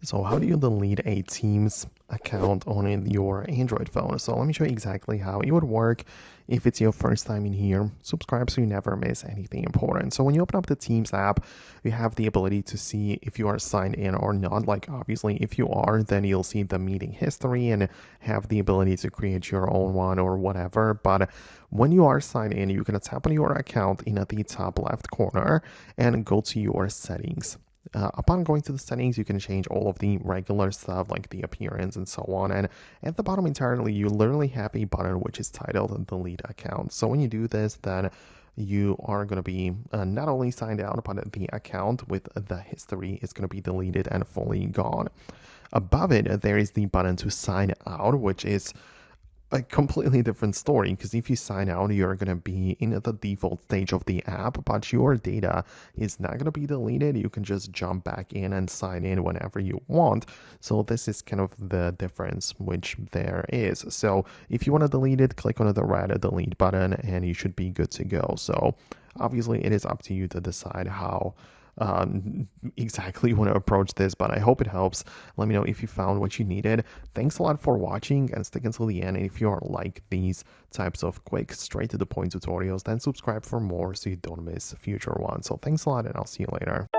So how do you delete a Teams account on your Android phone? So let me show you exactly how it would work. If it's your first time in here, subscribe so you never miss anything important. So when you open up the Teams app, you have the ability to see if you are signed in or not. Like obviously if you are, then you'll see the meeting history and have the ability to create your own one or whatever. But when you are signed in, you're going to tap on your account in at the top left corner and go to your settings. Upon going to the settings, you can change all of the regular stuff like the appearance and so on. And at the bottom entirely, you literally have a button which is titled Delete Account. So when you do this, then you are going to be not only signed out, but the account with the history is going to be deleted and fully gone. Above it, there is the button to sign out, which is a completely different story, because if you sign out, you're going to be in the default stage of the app, but your data is not going to be deleted. You can just jump back in and sign in whenever you want. So this is kind of the difference which there is. So if you want to delete it, click on the red delete button and you should be good to go. So obviously it is up to you to decide how exactly you want to approach this, but I hope it helps. Let me know if you found what you needed. Thanks a lot for watching and stick until the end. And if you are like these types of quick, straight to the point tutorials, then subscribe for more so you don't miss future ones. So thanks a lot and I'll see you later.